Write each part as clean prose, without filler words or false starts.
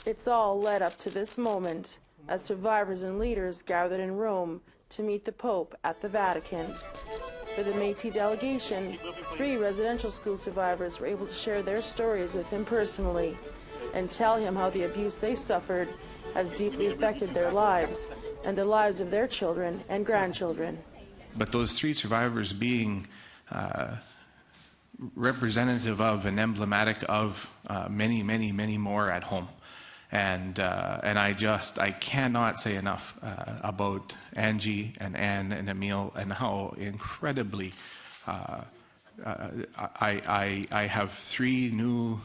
It's all led up to this moment, as survivors and leaders gathered in Rome to meet the Pope at the Vatican. For the Métis delegation, 3 residential school survivors were able to share their stories with him personally and tell him how the abuse they suffered has deeply affected their lives and the lives of their children and grandchildren. But those 3 survivors being representative of and emblematic of many, many, many more at home. And I cannot say enough about Angie and Anne and Emile and how incredibly I have 3 new,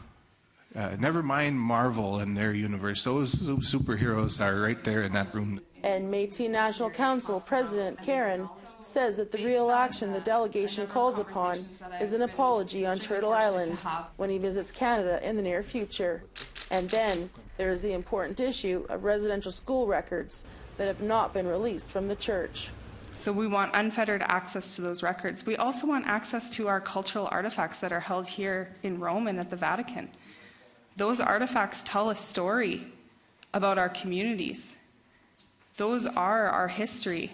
never mind Marvel and their universe, those superheroes are right there in that room. And Métis National Council President Karen says that the real action the delegation calls upon is an apology on Turtle Island when he visits Canada in the near future. And then there is the important issue of residential school records that have not been released from the church. So we want unfettered access to those records. We also want access to our cultural artifacts that are held here in Rome and at the Vatican. Those artifacts tell a story about our communities. Those are our history.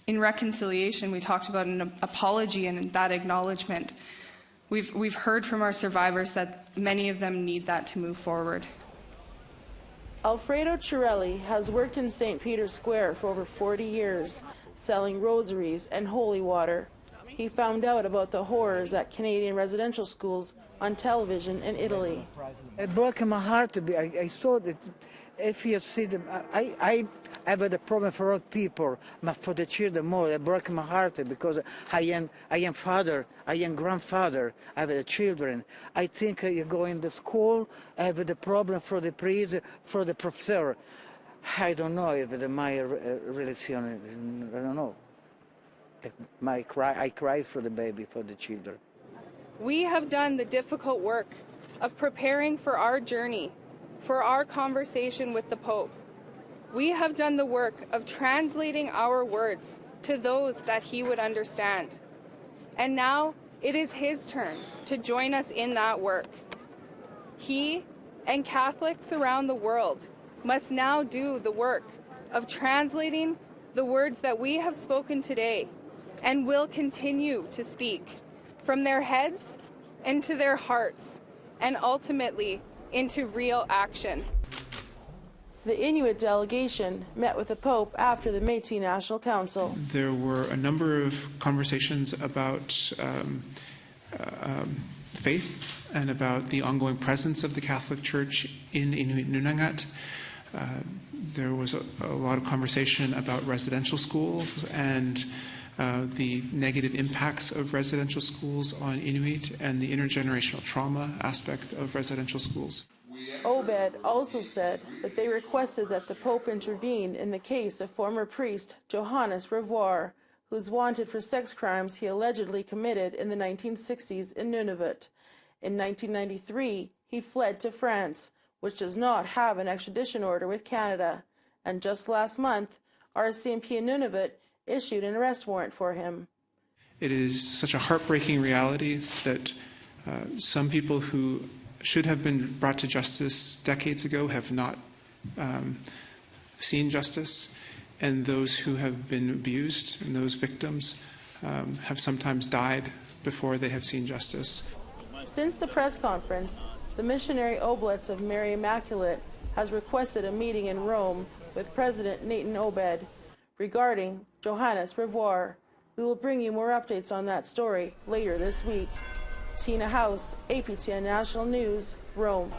In reconciliation, we talked about an apology and that acknowledgement. We've heard from our survivors that many of them need that to move forward. Alfredo Chirelli has worked in St. Peter's Square for over 40 years, selling rosaries and holy water. He found out about the horrors at Canadian residential schools on television in Italy. It broke my heart. I saw that if you see them, I have a problem for all people, but for the children more. It broke my heart because I am father, I am grandfather, I have the children. I think you go in the school, I have the problem for the priest, for the professor. I don't know if my relation, I don't know. I cry for the baby, for the children. We have done the difficult work of preparing for our journey, for our conversation with the Pope. We have done the work of translating our words to those that he would understand. And now it is his turn to join us in that work. He and Catholics around the world must now do the work of translating the words that we have spoken today and will continue to speak from their heads into their hearts and ultimately into real action. The Inuit delegation met with the Pope after the Métis National Council. There were a number of conversations about faith and about the ongoing presence of the Catholic Church in Inuit Nunangat. There was a lot of conversation about residential schools and the negative impacts of residential schools on Inuit and the intergenerational trauma aspect of residential schools. Obed also said that they requested that the Pope intervene in the case of former priest Johannes Revoir, who's wanted for sex crimes he allegedly committed in the 1960s in Nunavut. In 1993, he fled to France, which does not have an extradition order with Canada. And just last month, RCMP in Nunavut issued an arrest warrant for him. It is such a heartbreaking reality that some people who should have been brought to justice decades ago have not seen justice, and those who have been abused and those victims have sometimes died before they have seen justice. Since the press conference, the missionary Oblates of Mary Immaculate has requested a meeting in Rome with President Nathan Obed regarding Johannes Revoir. We will bring you more updates on that story later this week. Tina House, APTN National News, Rome.